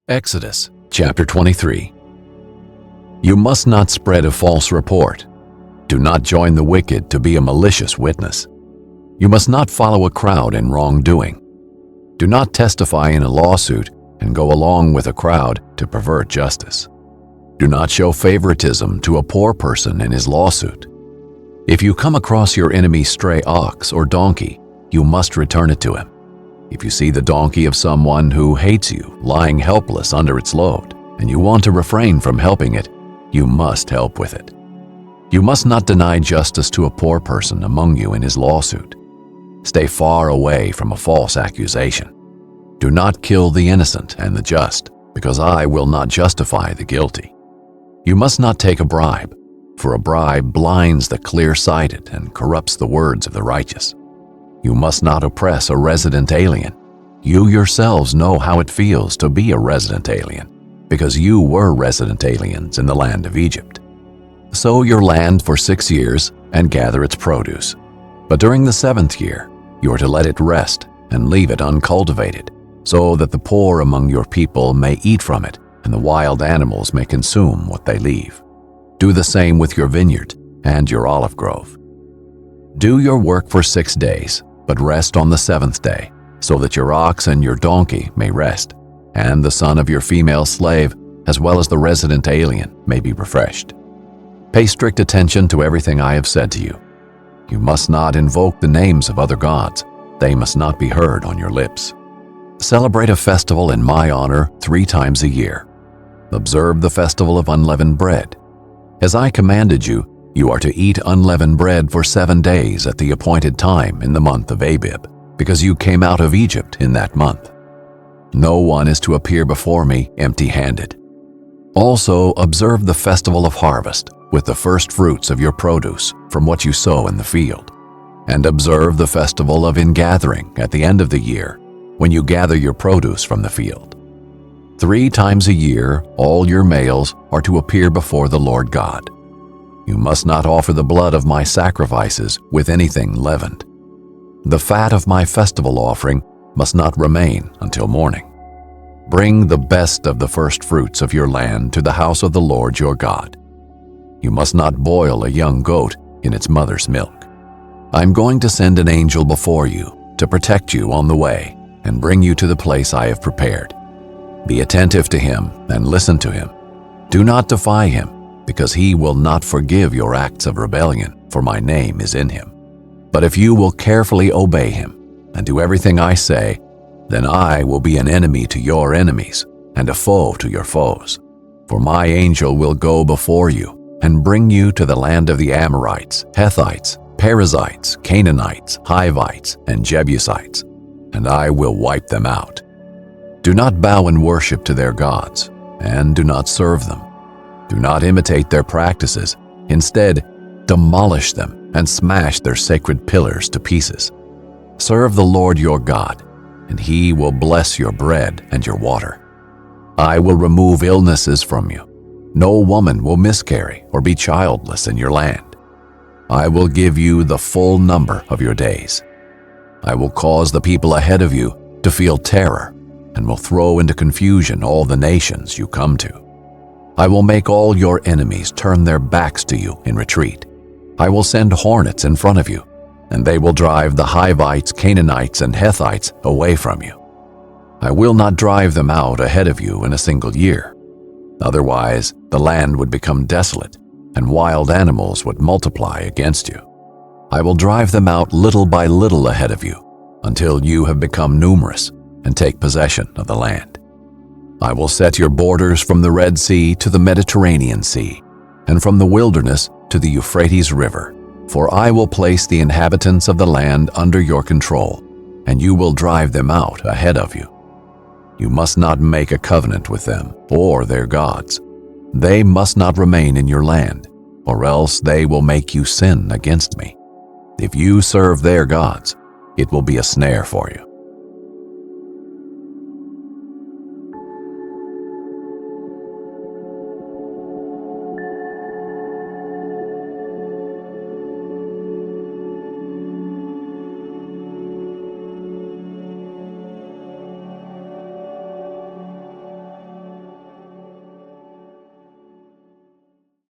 Exodus chapter 23. You must not spread a false report. Do not join the wicked to be a malicious witness. You must not follow a crowd in wrongdoing. Do not testify in a lawsuit and go along with a crowd to pervert justice. Do not show favoritism to a poor person in his lawsuit. If you come across your enemy's stray ox or donkey, you must return it to him. If you see the donkey of someone who hates you lying helpless under its load, and you want to refrain from helping it, you must help with it. You must not deny justice to a poor person among you in his lawsuit. Stay far away from a false accusation. Do not kill the innocent and the just, because I will not justify the guilty. You must not take a bribe, for a bribe blinds the clear-sighted and corrupts the words of the righteous. You must not oppress a resident alien. You yourselves know how it feels to be a resident alien, because you were resident aliens in the land of Egypt. Sow your land for 6 years and gather its produce. But during the 7th year, you are to let it rest and leave it uncultivated, so that the poor among your people may eat from it and the wild animals may consume what they leave. Do the same with your vineyard and your olive grove. Do your work for 6 days, but rest on the 7th day, so that your ox and your donkey may rest, and the son of your female slave, as well as the resident alien, may be refreshed. Pay strict attention to everything I have said to you. You must not invoke the names of other gods. They must not be heard on your lips. Celebrate a festival in my honor 3 times a year. Observe the festival of unleavened bread. As I commanded you, you are to eat unleavened bread for 7 days at the appointed time in the month of Abib, because you came out of Egypt in that month. No one is to appear before me empty-handed. Also observe the festival of harvest with the first fruits of your produce from what you sow in the field. And observe the festival of ingathering at the end of the year, when you gather your produce from the field. 3 times a year all your males are to appear before the Lord God. You must not offer the blood of my sacrifices with anything leavened. The fat of my festival offering must not remain until morning. Bring the best of the first fruits of your land to the house of the Lord your God. You must not boil a young goat in its mother's milk. I'm going to send an angel before you to protect you on the way and bring you to the place I have prepared. Be attentive to him and listen to him. Do not defy him, because he will not forgive your acts of rebellion, for my name is in him. But if you will carefully obey him and do everything I say, then I will be an enemy to your enemies and a foe to your foes. For my angel will go before you and bring you to the land of the Amorites, Hethites, Perizzites, Canaanites, Hivites, and Jebusites, and I will wipe them out. Do not bow and worship to their gods, and do not serve them. Do not imitate their practices. Instead, demolish them and smash their sacred pillars to pieces. Serve the Lord your God, and he will bless your bread and your water. I will remove illnesses from you. No woman will miscarry or be childless in your land. I will give you the full number of your days. I will cause the people ahead of you to feel terror and will throw into confusion all the nations you come to. I will make all your enemies turn their backs to you in retreat. I will send hornets in front of you, and they will drive the Hivites, Canaanites, and Hethites away from you. I will not drive them out ahead of you in a single year. Otherwise, the land would become desolate, and wild animals would multiply against you. I will drive them out little by little ahead of you, until you have become numerous and take possession of the land. I will set your borders from the Red Sea to the Mediterranean Sea, and from the wilderness to the Euphrates River, for I will place the inhabitants of the land under your control, and you will drive them out ahead of you. You must not make a covenant with them or their gods. They must not remain in your land, or else they will make you sin against me. If you serve their gods, it will be a snare for you.